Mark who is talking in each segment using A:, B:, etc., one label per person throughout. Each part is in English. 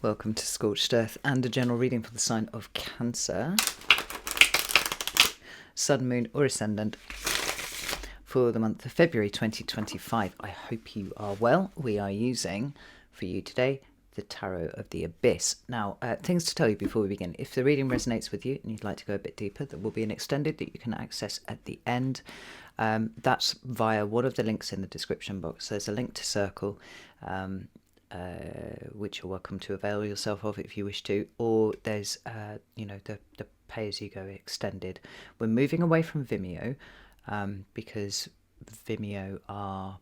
A: Welcome to Scorched Earth and a general reading for the sign of Cancer, Sun, Moon or Ascendant for the month of February 2025. I hope you are well. We are using for you today the Tarot of the Abyss. Now, things to tell you before we begin. If the reading resonates with you and you'd like to go a bit deeper, there will be an extended that you can access at the end. That's via one of the links in the description box. There's a link to Circle, which you're welcome to avail yourself of if you wish to, or there's the pay-as-you-go extended. We're moving away from Vimeo because Vimeo are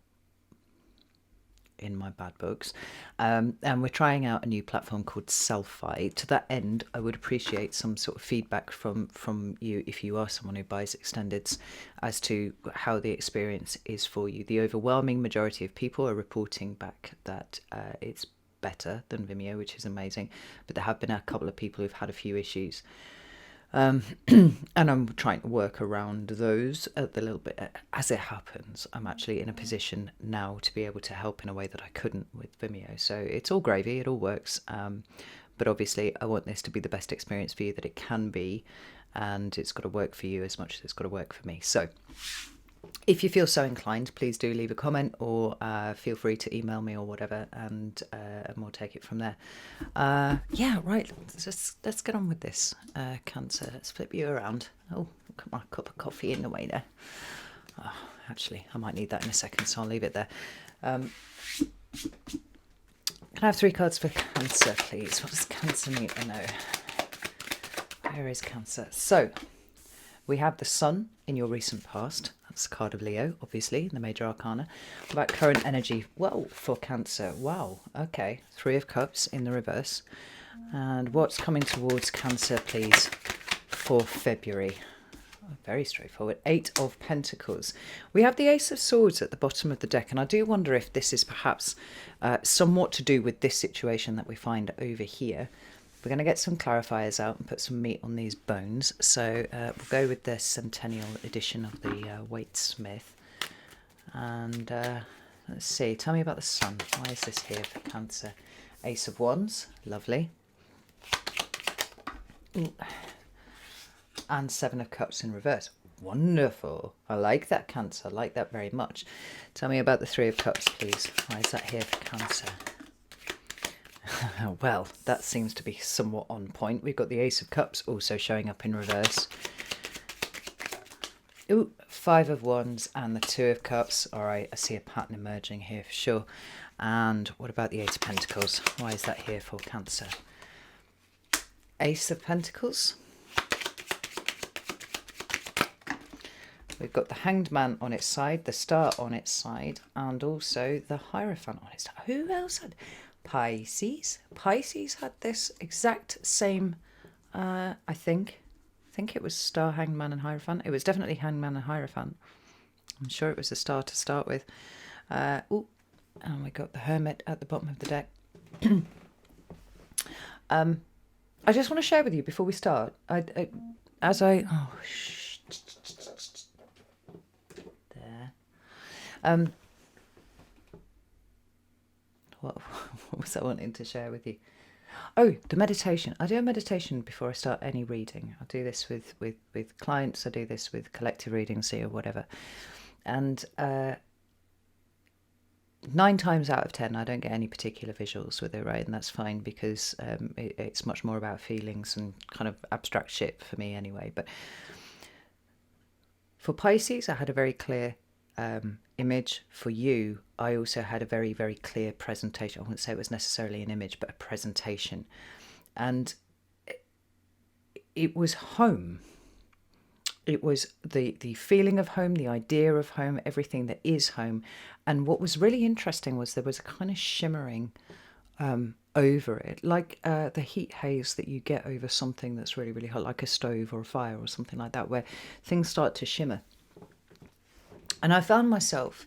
A: in my bad books, and we're trying out a new platform called Selfie. To that end, I would appreciate some sort of feedback from you if you are someone who buys extendeds as to how the experience is for you. The overwhelming majority of people are reporting back that it's better than Vimeo, which is amazing, but there have been a couple of people who've had a few issues. And I'm trying to work around those a little bit. As it happens, I'm actually in a position now to be able to help in a way that I couldn't with Vimeo. So it's all gravy, it all works. But obviously I want this to be the best experience for you that it can be. And it's got to work for you as much as it's got to work for me. So if you feel so inclined, please do leave a comment or feel free to email me or whatever, and we'll take it from there. Right, let's get on with this, Cancer. Let's flip you around. Oh, got my cup of coffee in the way there. Oh, actually, I might need that in a second, so I'll leave it there. Can I have 3 cards for Cancer, please? What does Cancer need to know? Where is Cancer? So, we have the Sun in your recent past. That's the card of Leo, obviously, in the major arcana. What about current energy? Well, for Cancer. Wow, okay. 3 of Cups in the reverse. And what's coming towards Cancer, please, for February? Very straightforward. 8 of Pentacles. We have the Ace of Swords at the bottom of the deck, and I do wonder if this is perhaps somewhat to do with this situation that we find over here. We're going to get some clarifiers out and put some meat on these bones. So we'll go with the Centennial edition of the Waite-Smith. And let's see, tell me about the Sun. Why is this here for Cancer? Ace of Wands, lovely. Ooh. And 7 of Cups in reverse. Wonderful. I like that, Cancer. I like that very much. Tell me about the 3 of Cups, please. Why is that here for Cancer? Well, that seems to be somewhat on point. We've got the Ace of Cups also showing up in reverse. Ooh, 5 of Wands and the 2 of Cups. All right, I see a pattern emerging here for sure. And what about the 8 of Pentacles? Why is that here for Cancer? Ace of Pentacles. We've got the Hanged Man on its side, the Star on its side, and also the Hierophant on its side. Who else had... Pisces. Pisces had this exact same, I think it was Star, Hanged Man and Hierophant. It was definitely Hanged Man and Hierophant. I'm sure it was the Star to start with. And we got the Hermit at the bottom of the deck. I just want to share with you before we start, there. What was I wanting to share with you? Oh, the meditation. I do a meditation before I start any reading. I do this with clients. I do this with collective readings here or whatever. And 9 times out of 10, I don't get any particular visuals with it, right? And that's fine because it's much more about feelings and kind of abstract shit for me anyway. But for Pisces, I had a very clear image. For you, I also had a very, very clear presentation. I wouldn't say it was necessarily an image, but a presentation. And it was home. It was the feeling of home, the idea of home, everything that is home. And what was really interesting was there was a kind of shimmering over it, like the heat haze that you get over something that's really, really hot, like a stove or a fire or something like that, where things start to shimmer. And I found myself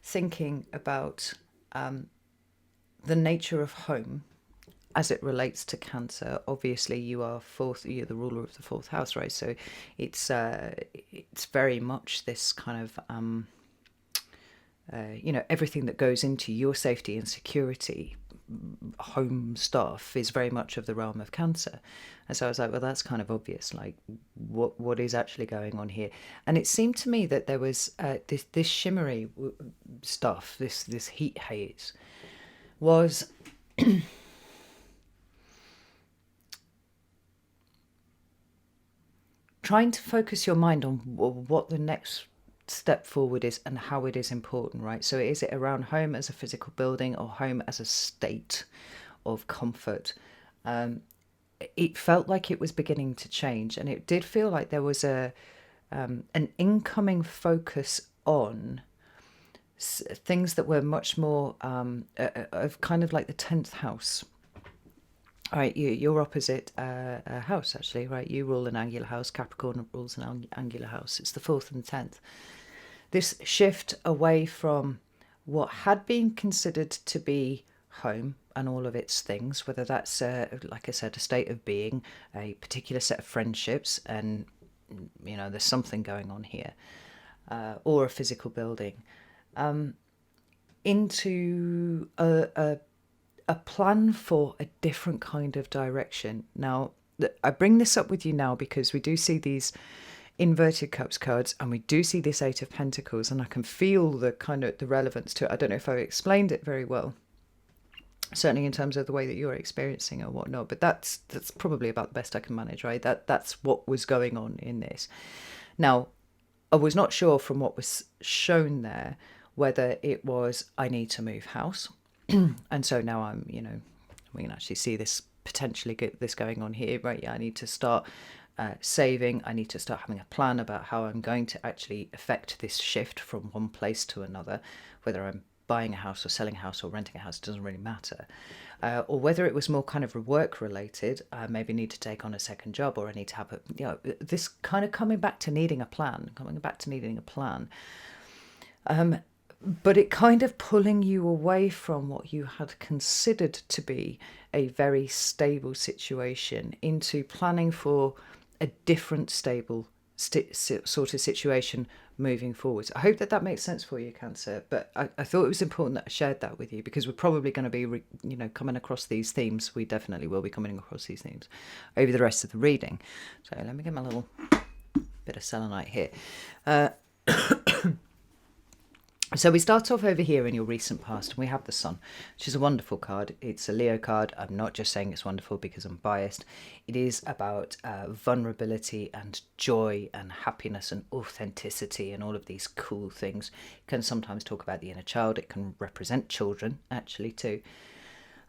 A: thinking about the nature of home as it relates to Cancer. Obviously, you're the ruler of the 4th house, right? So it's very much this kind of everything that goes into your safety and security home stuff is very much of the realm of Cancer. And so I was like, well, that's kind of obvious. Like, what is actually going on here? And it seemed to me that there was this shimmery stuff, this heat haze, was trying to focus your mind on what the next step forward is and how it is important, right? So is it around home as a physical building or home as a state of comfort? It felt like it was beginning to change, and it did feel like there was an incoming focus on things that were much more of kind of like the 10th house. All right, you're opposite a house, actually, right? You rule an angular house. Capricorn rules an angular house. It's the 4th and 10th. This shift away from what had been considered to be home and all of its things, whether that's, like I said, a state of being, a particular set of friendships, and, you know, there's something going on here, or a physical building, into a plan for a different kind of direction. Now, I bring this up with you now because we do see these inverted cups cards and we do see this 8 of Pentacles, and I can feel the kind of the relevance to it. I don't know if I've explained it very well, certainly in terms of the way that you're experiencing or whatnot, but that's probably about the best I can manage, right? That's what was going on in this. Now, I was not sure from what was shown there whether it was I need to move house. And so now I'm, you know, we can actually see this potentially get this going on here, right? Yeah, I need to start saving. I need to start having a plan about how I'm going to actually affect this shift from one place to another, whether I'm buying a house or selling a house or renting a house, it doesn't really matter. Or whether it was more kind of work related, I maybe need to take on a second job, or I need to have this kind of coming back to needing a plan. But it kind of pulling you away from what you had considered to be a very stable situation into planning for a different stable sort of situation moving forwards. I hope that makes sense for you, Cancer, but I thought it was important that I shared that with you because we're probably going to be coming across these themes. We definitely will be coming across these themes over the rest of the reading. So let me get my little bit of selenite here. So we start off over here in your recent past, and we have the Sun, which is a wonderful card. It's a Leo card. I'm not just saying it's wonderful because I'm biased. It is about vulnerability and joy and happiness and authenticity and all of these cool things. It can sometimes talk about the inner child. It can represent children, actually, too.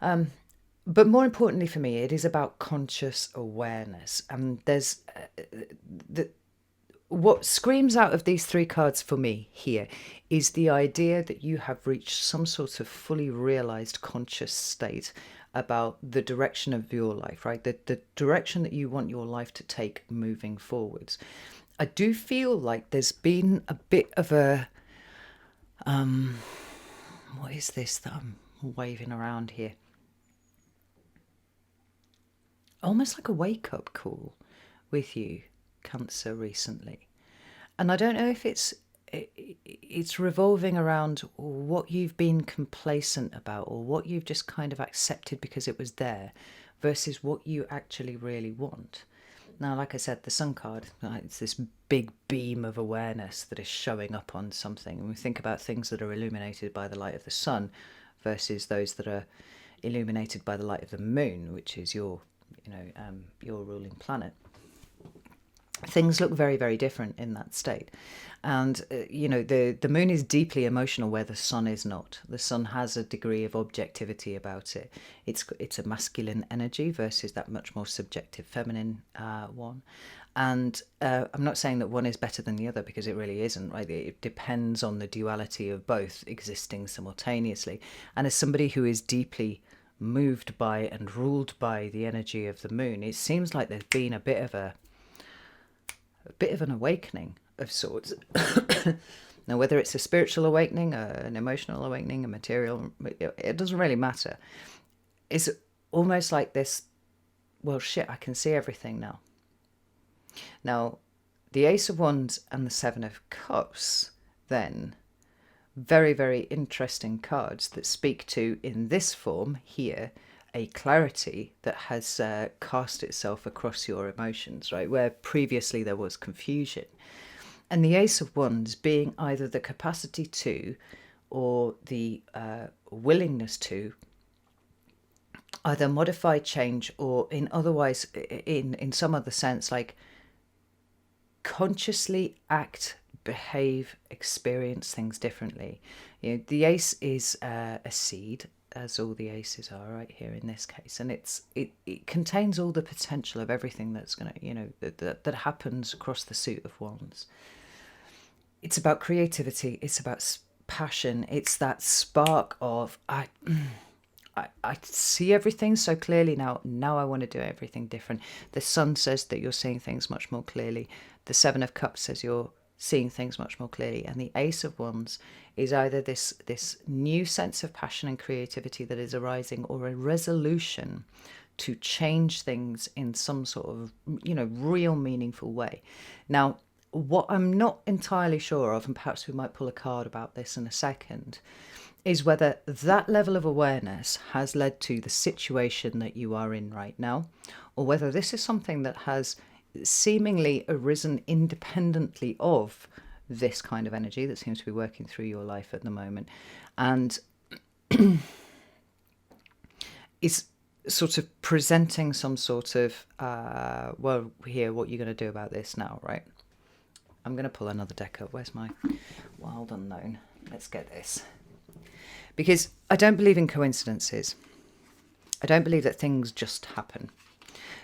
A: But more importantly for me, it is about conscious awareness. And there's what screams out of these 3 cards for me here is the idea that you have reached some sort of fully realized conscious state about the direction of your life, right? The direction that you want your life to take moving forwards. I do feel like there's been a bit of a, what is this that I'm waving around here? Almost like a wake-up call with you, Cancer, recently. And I don't know if it's revolving around what you've been complacent about or what you've just kind of accepted because it was there versus what you actually really want. Now, like I said, the Sun card, it's this big beam of awareness that is showing up on something. And we think about things that are illuminated by the light of the sun versus those that are illuminated by the light of the moon, which is your ruling planet. Things look very, very different in that state. And, the moon is deeply emotional where the sun is not. The sun has a degree of objectivity about it. It's a masculine energy versus that much more subjective feminine one. And I'm not saying that one is better than the other because it really isn't, right? It depends on the duality of both existing simultaneously. And as somebody who is deeply moved by and ruled by the energy of the moon, it seems like there's been a bit of an awakening of sorts. Now, whether it's a spiritual awakening, an emotional awakening, a material, it doesn't really matter. It's almost like this, well, shit, I can see everything now. Now, the Ace of Wands and the 7 of Cups then very, very interesting cards that speak to, in this form here, a clarity that has cast itself across your emotions, right? Where previously there was confusion. And the Ace of Wands being either the capacity to or the willingness to either modify, change, or in some other sense, like consciously act, behave, experience things differently. The ace is a seed, as all the aces are right here in this case, and it contains all the potential of everything that's going to that happens across the suit of wands. It's about creativity, it's about passion, it's that spark of I see everything so clearly now. Now I want to do everything different. The Sun says that you're seeing things much more clearly. The Seven of Cups says you're seeing things much more clearly. And the Ace of Wands is either this new sense of passion and creativity that is arising, or a resolution to change things in some sort of, real meaningful way. Now, what I'm not entirely sure of, and perhaps we might pull a card about this in a second, is whether that level of awareness has led to the situation that you are in right now, or whether this is something that has seemingly arisen independently of this kind of energy that seems to be working through your life at the moment, and is sort of presenting some sort of, well, here, what you're going to do about this now, right? I'm going to pull another deck up. Where's my Wild Unknown? Let's get this. Because I don't believe in coincidences. I don't believe that things just happen.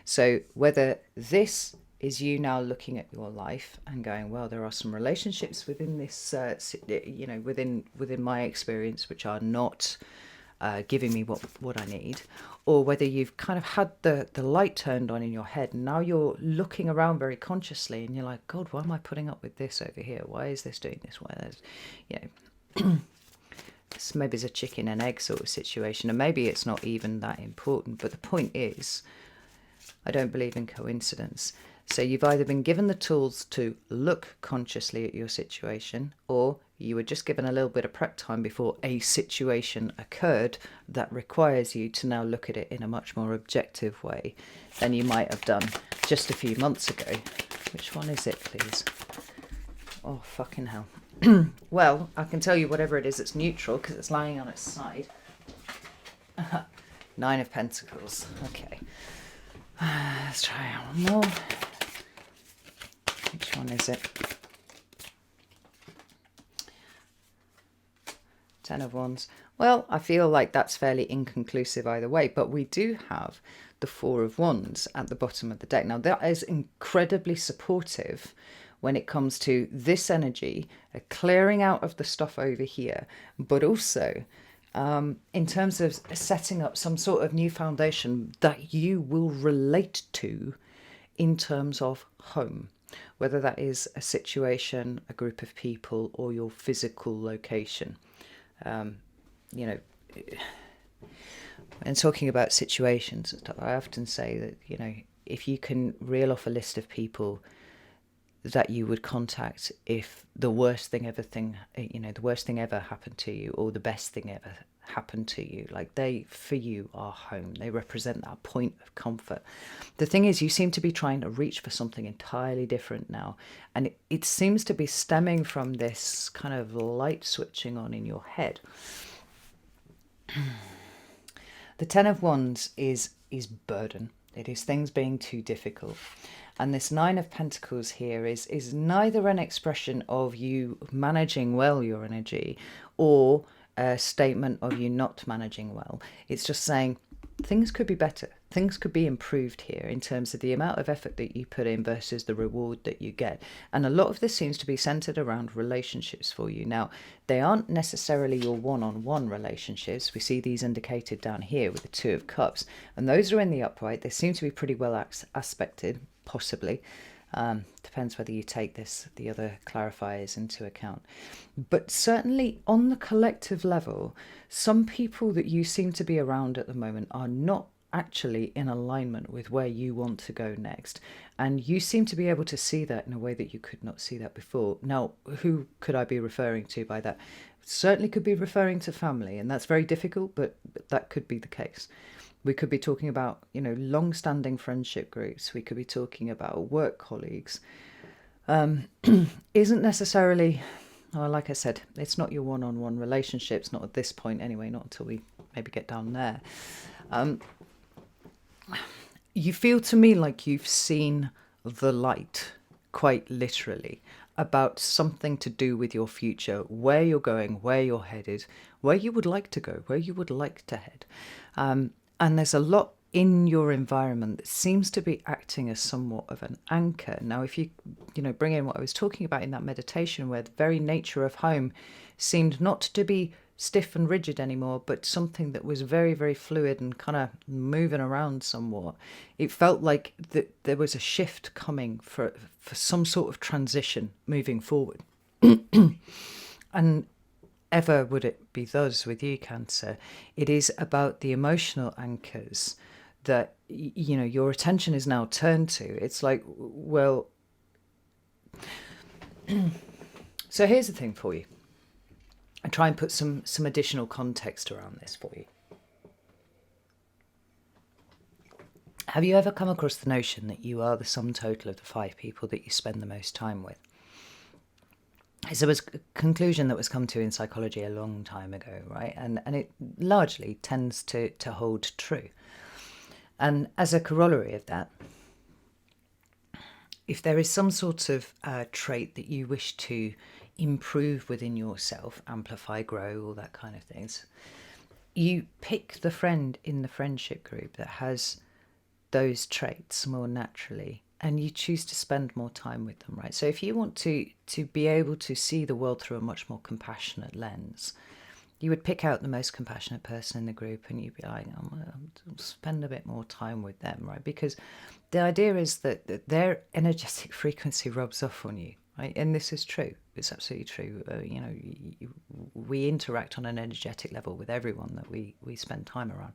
A: So whether this is you now looking at your life and going, well, there are some relationships within this, within my experience, which are not giving me what I need, or whether you've kind of had the light turned on in your head and now you're looking around very consciously and you're like, God, why am I putting up with this over here? Why is this doing this? Why there's, maybe it's a chicken and egg sort of situation, and maybe it's not even that important, but the point is, I don't believe in coincidence. So you've either been given the tools to look consciously at your situation, or you were just given a little bit of prep time before a situation occurred that requires you to now look at it in a much more objective way than you might have done just a few months ago. Which one is it, please? Oh, fucking hell. Well, I can tell you whatever it is that's neutral because it's lying on its side. Nine of Pentacles. Okay. Let's try one more. Which one is it? Ten of Wands. Well, I feel like that's fairly inconclusive either way, but we do have the Four of Wands at the bottom of the deck. Now, that is incredibly supportive when it comes to this energy, a clearing out of the stuff over here, but also in terms of setting up some sort of new foundation that you will relate to in terms of home, whether that is a situation, a group of people, or your physical location. When talking about situations and stuff, I often say that, if you can reel off a list of people that you would contact if the worst thing ever happened to you, or the best thing ever happened to you, like they, for you, are home. They represent that point of comfort. The thing is, you seem to be trying to reach for something entirely different now, and it seems to be stemming from this kind of light switching on in your head. The Ten of Wands is burden. It is things being too difficult. And this Nine of Pentacles here is neither an expression of you managing well your energy or a statement of you not managing well. It's just saying things could be better. Things could be improved here in terms of the amount of effort that you put in versus the reward that you get. And a lot of this seems to be centered around relationships for you. Now, they aren't necessarily your one-on-one relationships. We see these indicated down here with the Two of Cups. And those are in the upright. They seem to be pretty well aspected, possibly. Depends whether you take the other clarifiers into account. But certainly on the collective level, some people that you seem to be around at the moment are not actually in alignment with where you want to go next. And you seem to be able to see that in a way that you could not see that before. Now, who could I be referring to by that? Certainly could be referring to family, and that's very difficult, but that could be the case. We could be talking about, long-standing friendship groups. We could be talking about work colleagues. Isn't necessarily, well, like I said, it's not your one-on-one relationships, not at this point anyway, not until we maybe get down there. You feel to me like you've seen the light, quite literally, about something to do with your future, where you're going, where you're headed, where you would like to go, where you would like to head. And there's a lot in your environment that seems to be acting as somewhat of an anchor. Now, if you bring in what I was talking about in that meditation, where the very nature of home seemed not to be stiff and rigid anymore, but something that was very, very fluid and kind of moving around somewhat, it felt like that there was a shift coming for some sort of transition moving forward. And ever would it be thus with you, Cancer, it is about the emotional anchors that your attention is now turned to. It's like, well, so here's the thing for you. I try and put some additional context around this for you. Have you ever come across the notion that you are the sum total of the 5 people that you spend the most time with? So it was a conclusion that was come to in psychology a long time ago, right? And it largely tends to hold true. And as a corollary of that, if there is some sort of trait that you wish to improve within yourself, amplify, grow, all that kind of things, you pick the friend in the friendship group that has those traits more naturally, and you choose to spend more time with them, right? So if you want to be able to see the world through a much more compassionate lens, you would pick out the most compassionate person in the group and you'd be like, I'll spend a bit more time with them, right? Because the idea is that their energetic frequency rubs off on you, right? And this is true. It's absolutely true. We interact on an energetic level with everyone that we spend time around.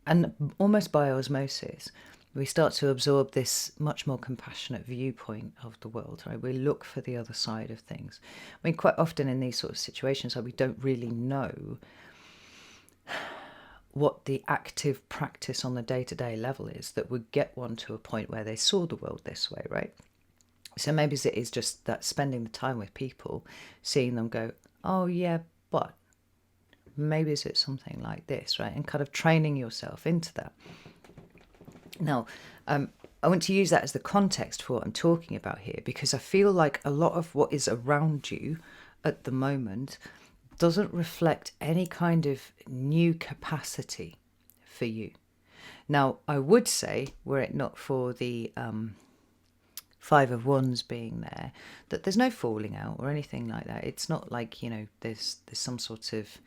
A: And almost by osmosis, we start to absorb this much more compassionate viewpoint of the world, right? We look for the other side of things. I mean, quite often in these sort of situations, we don't really know what the active practice on the day-to-day level is that would get one to a point where they saw the world this way, right? So maybe it is just that spending the time with people, seeing them go, oh yeah, but maybe is it something like this, right? And kind of training yourself into that. Now, I want to use that as the context for what I'm talking about here, because I feel like a lot of what is around you at the moment doesn't reflect any kind of new capacity for you. Now, I would say, were it not for the 5 of Wands being there, that there's no falling out or anything like that. It's not like, there's some sort of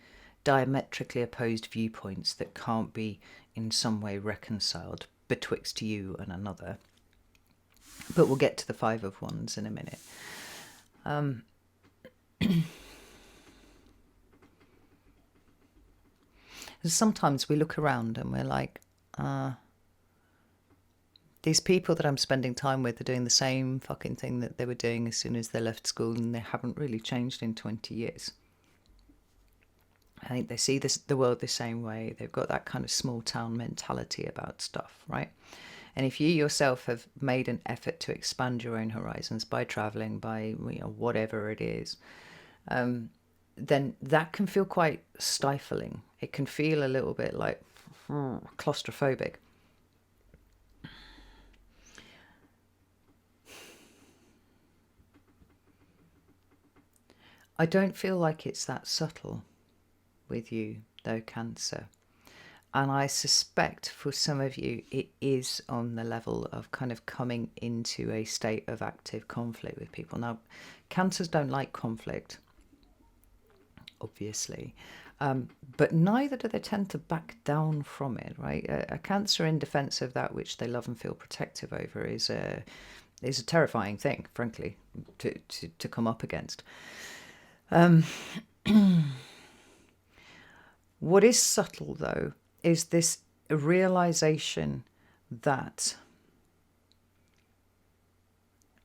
A: diametrically opposed viewpoints that can't be in some way reconciled betwixt you and another. But we'll get to the 5 of Wands in a minute. Sometimes we look around and we're like, these people that I'm spending time with are doing the same fucking thing that they were doing as soon as they left school, and they haven't really changed in 20 years. I think they see the world the same way. They've got that kind of small town mentality about stuff, right? And if you yourself have made an effort to expand your own horizons by traveling, by whatever it is, then that can feel quite stifling. It can feel a little bit like claustrophobic. I don't feel like it's that subtle with you, though, Cancer. And I suspect for some of you, it is on the level of kind of coming into a state of active conflict with people. Now, Cancers don't like conflict, obviously, but neither do they tend to back down from it, right? A Cancer in defense of that which they love and feel protective over is a terrifying thing, frankly, to come up against. What is subtle, though, is this a realization that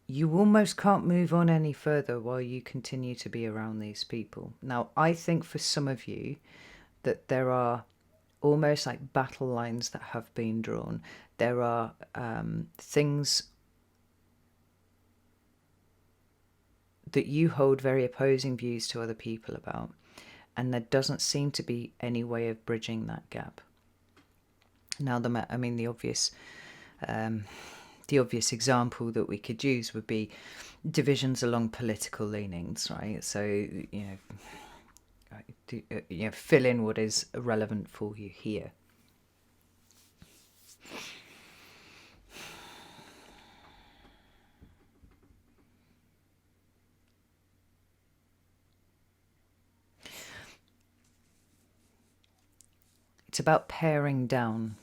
A: you almost can't move on any further while you continue to be around these people. Now, I think for some of you that there are almost like battle lines that have been drawn. There are things that you hold very opposing views to other people about, and there doesn't seem to be any way of bridging that gap. Now, the obvious example that we could use would be divisions along political leanings, right? So, fill in what is relevant for you here. It's about paring down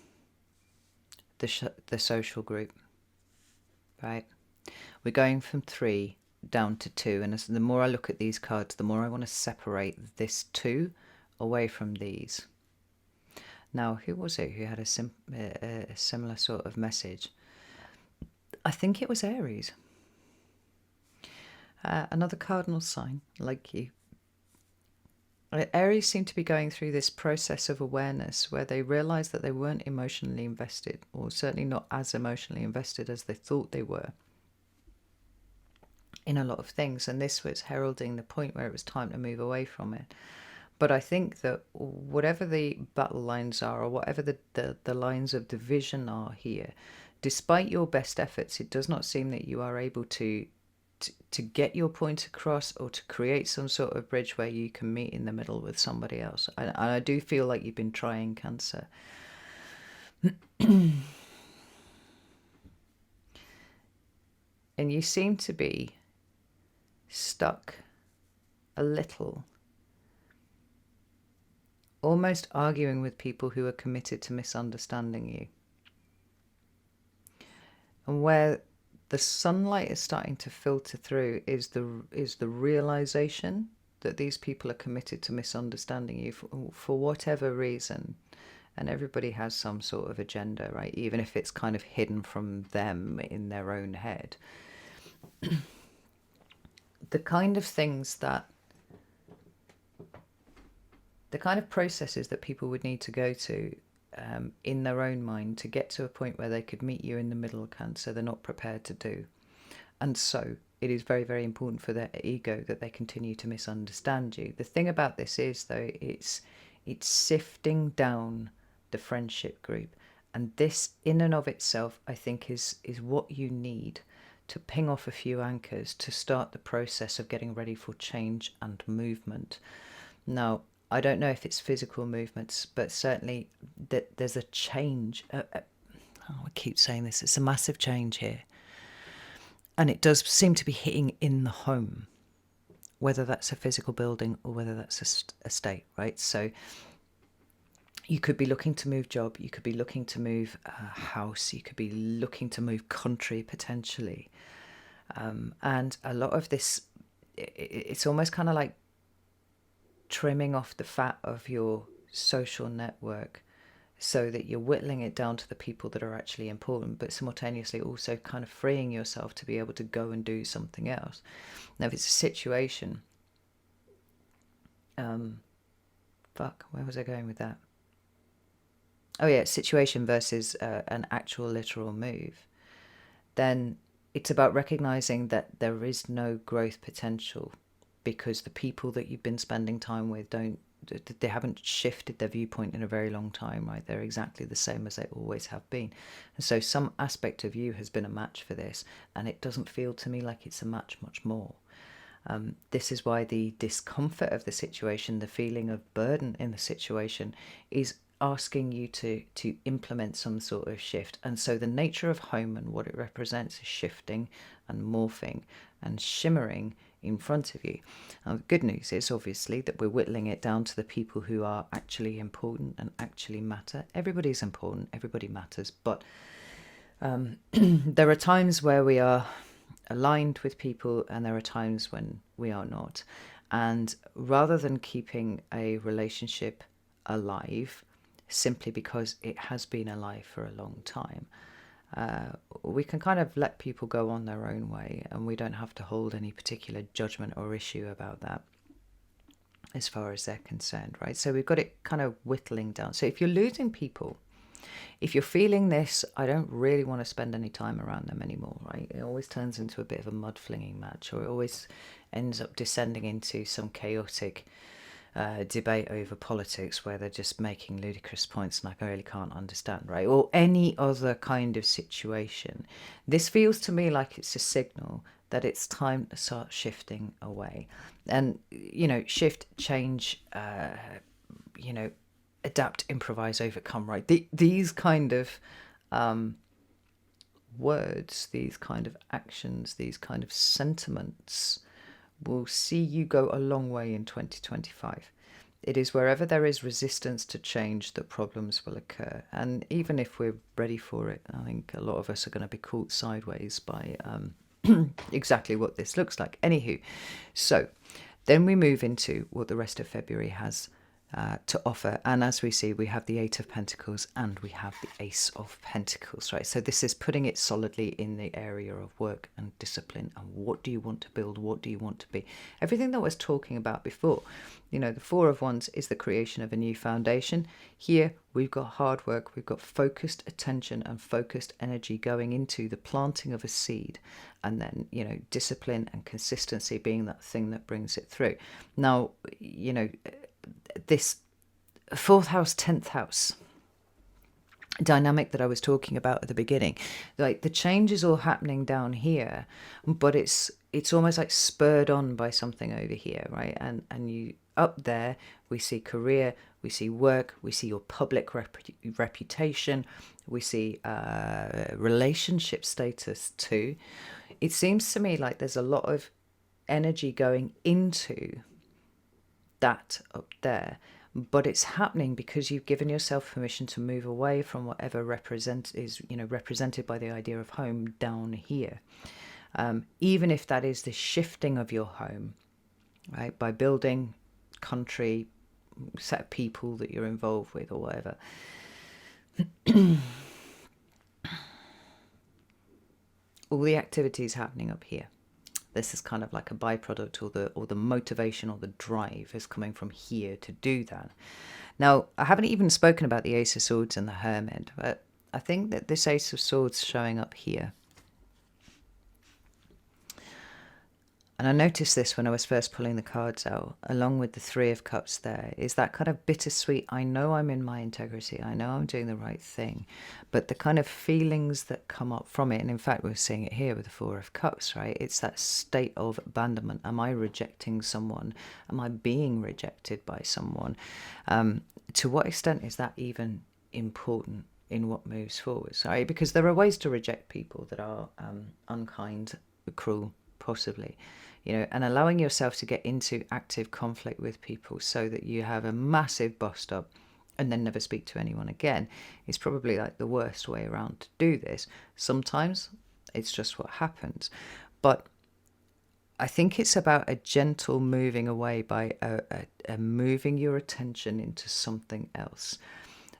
A: the social group, right? We're going from 3 down to 2, and the more I look at these cards, the more I want to separate this 2 away from these. Now, who was it who had a similar sort of message? I think it was Aries. Another cardinal sign, like you. Aries seem to be going through this process of awareness where they realised that they weren't emotionally invested, or certainly not as emotionally invested as they thought they were, in a lot of things, and this was heralding the point where it was time to move away from it. But I think that whatever the battle lines are, or whatever the lines of division are here, despite your best efforts, it does not seem that you are able to get your point across, or to create some sort of bridge where you can meet in the middle with somebody else. And I do feel like you've been trying, Cancer. And you seem to be stuck a little, almost arguing with people who are committed to misunderstanding you. And where the sunlight is starting to filter through is the realization that these people are committed to misunderstanding you for whatever reason. And everybody has some sort of agenda, right? Even if it's kind of hidden from them in their own head. The kind of things that, the kind of processes that people would need to go to in their own mind to get to a point where they could meet you in the middle, Cancer, they're not prepared to do. And so it is very, very important for their ego that they continue to misunderstand you. The thing about this is, though, it's sifting down the friendship group. And this in and of itself, I think, is what you need to ping off a few anchors to start the process of getting ready for change and movement. Now, I don't know if it's physical movements, but certainly that there's a change. I keep saying this, it's a massive change here. And it does seem to be hitting in the home, whether that's a physical building or whether that's a state, right? So you could be looking to move job, you could be looking to move house, you could be looking to move country potentially. And a lot of this, it's almost kind of like trimming off the fat of your social network so that you're whittling it down to the people that are actually important, but simultaneously also kind of freeing yourself to be able to go and do something else. Now, if it's a situation, where was I going with that? Oh yeah, situation versus an actual literal move. Then it's about recognizing that there is no growth potential because the people that you've been spending time with they haven't shifted their viewpoint in a very long time, right? They're exactly the same as they always have been. And so some aspect of you has been a match for this, and it doesn't feel to me like it's a match much more. This is why the discomfort of the situation, the feeling of burden in the situation, is asking you to implement some sort of shift. And so the nature of home and what it represents is shifting and morphing and shimmering in front of you. Now, the good news is obviously that we're whittling it down to the people who are actually important and actually matter. Everybody's important, everybody matters, but there are times where we are aligned with people and there are times when we are not. And rather than keeping a relationship alive simply because it has been alive for a long time. We can kind of let people go on their own way, and we don't have to hold any particular judgment or issue about that as far as they're concerned, right? So we've got it kind of whittling down. So if you're losing people, if you're feeling this, I don't really want to spend any time around them anymore, right? It always turns into a bit of a mud flinging match, or it always ends up descending into some chaotic debate over politics where they're just making ludicrous points and I really can't understand, right? Or any other kind of situation. This feels to me like it's a signal that it's time to start shifting away. And, shift, change, adapt, improvise, overcome, right? These kind of words, these kind of actions, these kind of sentiments will see you go a long way in 2025. It is wherever there is resistance to change that problems will occur. And even if we're ready for it, I think a lot of us are going to be caught sideways by exactly what this looks like. Anywho, so then we move into what the rest of February has to offer. And as we see, we have the Eight of Pentacles and we have the Ace of Pentacles, right? So this is putting it solidly in the area of work and discipline. And what do you want to build? What do you want to be? Everything that I was talking about before, the Four of Wands is the creation of a new foundation. Here we've got hard work, we've got focused attention and focused energy going into the planting of a seed. And then, discipline and consistency being that thing that brings it through. Now, this 4th house, 10th house dynamic that I was talking about at the beginning, like the change is all happening down here, but it's almost like spurred on by something over here, right? And you up there, we see career, we see work, we see your public reputation, we see relationship status too. It seems to me like there's a lot of energy going into that up there, but it's happening because you've given yourself permission to move away from whatever represented by the idea of home down here, even if that is the shifting of your home, right, by building country, set of people that you're involved with or whatever. All the activities happening up here. This is kind of like a byproduct, or the motivation or the drive is coming from here to do that. Now, I haven't even spoken about the Ace of Swords and the Hermit, but I think that this Ace of Swords showing up here, and I noticed this when I was first pulling the cards out, along with the Three of Cups there, is that kind of bittersweet, I know I'm in my integrity, I know I'm doing the right thing, but the kind of feelings that come up from it, and in fact we're seeing it here with the Four of Cups, right? It's that state of abandonment. Am I rejecting someone? Am I being rejected by someone? To what extent is that even important in what moves forward? Right? Because there are ways to reject people that are unkind, cruel, possibly, and allowing yourself to get into active conflict with people so that you have a massive bust up and then never speak to anyone again is probably like the worst way around to do this. Sometimes it's just what happens, but I think it's about a gentle moving away by a moving your attention into something else.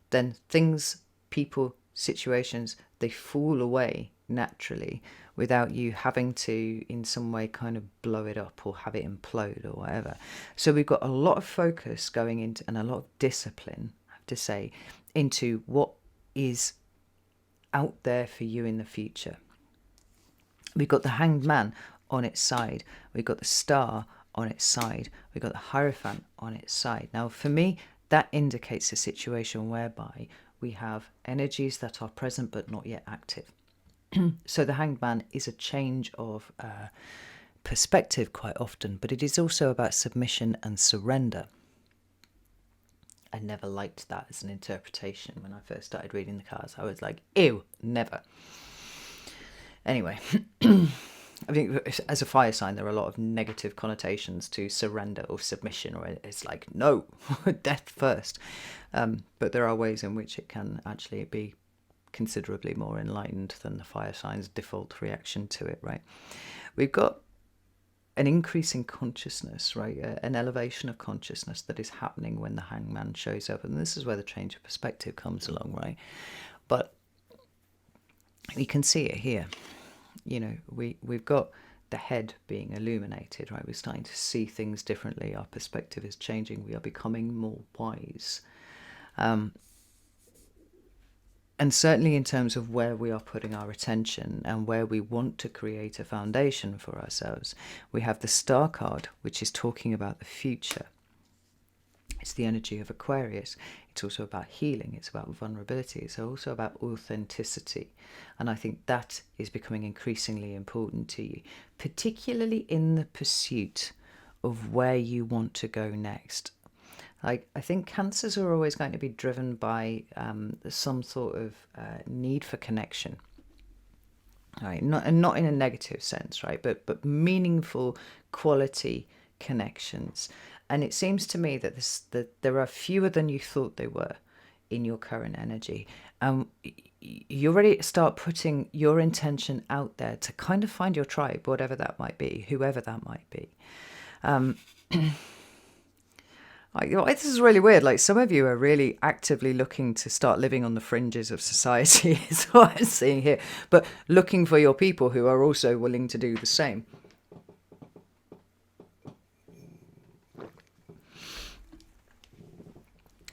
A: Then things, people, situations, they fall away naturally without you having to in some way kind of blow it up or have it implode or whatever. So we've got a lot of focus going into, and a lot of discipline, I have to say, into what is out there for you in the future. We've got the Hanged Man on its side, we've got the Star on its side, we've got the Hierophant on its side. Now for me, that indicates a situation whereby we have energies that are present but not yet active. So the Hanged Man is a change of perspective quite often, but it is also about submission and surrender. I never liked that as an interpretation when I first started reading the cards. I was like, ew, never. Anyway, I think as a fire sign, there are a lot of negative connotations to surrender or submission, or it's like, no, death first. But there are ways in which it can actually be considerably more enlightened than the fire sign's default reaction to it, right? We've got an increase in consciousness, right? An elevation of consciousness that is happening when the hangman shows up. And this is where the change of perspective comes along, right? But you can see it here. You know, we've got the head being illuminated, right? We're starting to see things differently. Our perspective is changing. We are becoming more wise. And certainly in terms of where we are putting our attention and where we want to create a foundation for ourselves, we have the Star card, which is talking about the future. It's the energy of Aquarius. It's also about healing. It's about vulnerability. It's also about authenticity. And I think that is becoming increasingly important to you, particularly in the pursuit of where you want to go next. I think Cancers are always going to be driven by some sort of need for connection, right? Not in a negative sense, right? But meaningful, quality connections. And it seems to me that there are fewer than you thought they were in your current energy. You're ready to start putting your intention out there to kind of find your tribe, whatever that might be, whoever that might be. This is really weird. Like, some of you are really actively looking to start living on the fringes of society, is what I'm seeing here, but looking for your people who are also willing to do the same.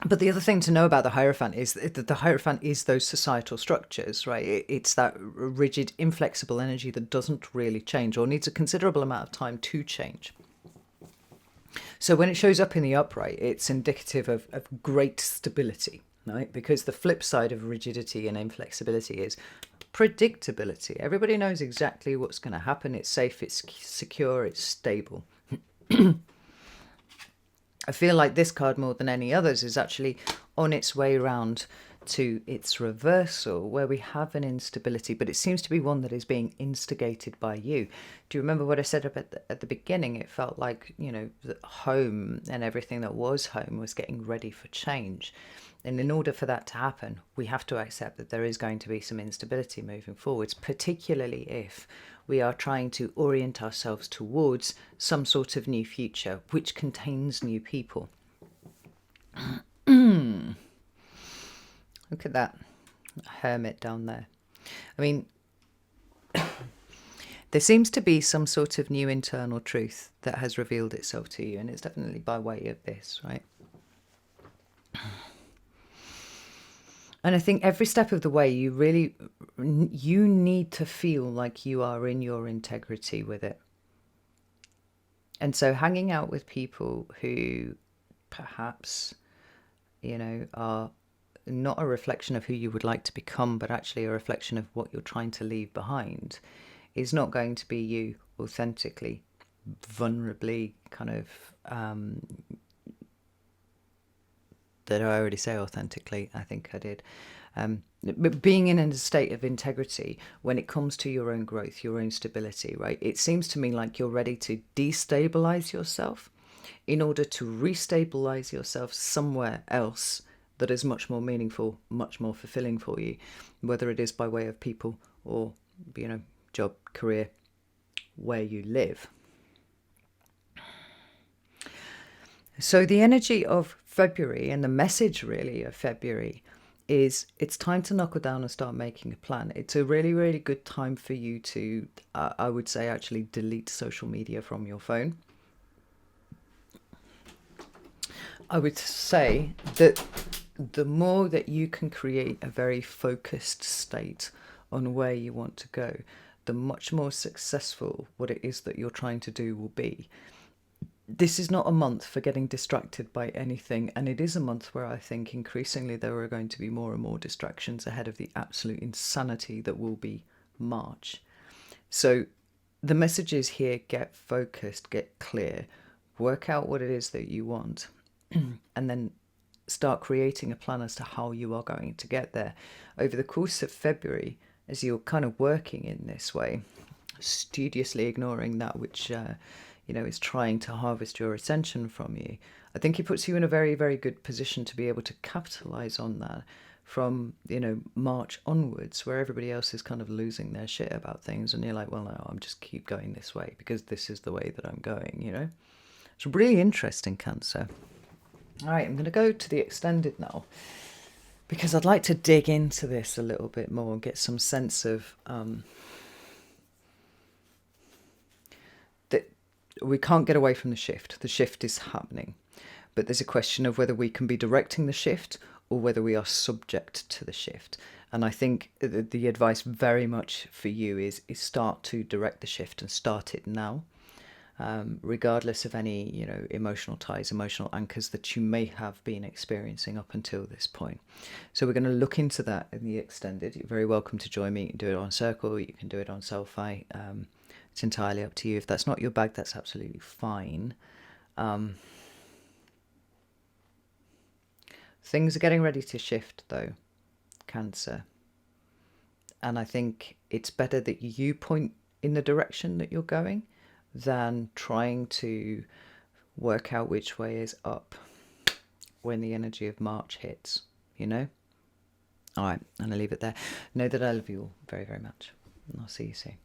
A: But the other thing to know about the Hierophant is that the Hierophant is those societal structures, right? It's that rigid, inflexible energy that doesn't really change or needs a considerable amount of time to change. So when it shows up in the upright, it's indicative of great stability, right? Because the flip side of rigidity and inflexibility is predictability. Everybody knows exactly what's going to happen. It's safe, it's secure, it's stable. I feel like this card, more than any others, is actually on its way round to its reversal, where we have an instability, but it seems to be one that is being instigated by you. Do you remember what I said up at the beginning? It felt like, you know, the home and everything that was home was getting ready for change. And in order for that to happen, we have to accept that there is going to be some instability moving forwards, particularly if we are trying to orient ourselves towards some sort of new future, which contains new people. Look at that hermit down there. I mean, there seems to be some sort of new internal truth that has revealed itself to you, and it's definitely by way of this, right? And I think every step of the way, you need to feel like you are in your integrity with it. And so hanging out with people who perhaps, you know, are not a reflection of who you would like to become, but actually a reflection of what you're trying to leave behind, is not going to be you authentically, vulnerably, kind of... Did I already say authentically? I think I did. But being in a state of integrity when it comes to your own growth, your own stability, right? It seems to me like you're ready to destabilize yourself in order to restabilize yourself somewhere else that is much more meaningful, much more fulfilling for you, whether it is by way of people or, you know, job, career, where you live. So the energy of February, and the message really of February, is it's time to knuckle down and start making a plan. It's a really, really good time for you to, I would say, actually delete social media from your phone. I would say that the more that you can create a very focused state on where you want to go, the much more successful what it is that you're trying to do will be. This is not a month for getting distracted by anything, and it is a month where I think increasingly there are going to be more and more distractions ahead of the absolute insanity that will be March. So the message is here: get focused, get clear, work out what it is that you want, and then start creating a plan as to how you are going to get there. Over the course of February, as you're kind of working in this way, studiously ignoring that which is trying to harvest your attention from you, I think it puts you in a very, very good position to be able to capitalize on that from, March onwards, where everybody else is kind of losing their shit about things, and you're like, well, no, I'm just keep going this way because this is the way that I'm going. It's really interesting, Cancer. All right, I'm going to go to the extended now because I'd like to dig into this a little bit more and get some sense of that we can't get away from the shift. The shift is happening, but there's a question of whether we can be directing the shift or whether we are subject to the shift. And I think the advice very much for you is start to direct the shift and start it now. Regardless of any, emotional ties, emotional anchors that you may have been experiencing up until this point. So we're going to look into that in the extended. You're very welcome to join me. You can do it on Circle, you can do it on Selfie. It's entirely up to you. If that's not your bag, that's absolutely fine. Things are getting ready to shift, though, Cancer. And I think it's better that you point in the direction that you're going than trying to work out which way is up when the energy of March hits, All right, and I'll leave it there. Know that I love you all very, very much. And I'll see you soon.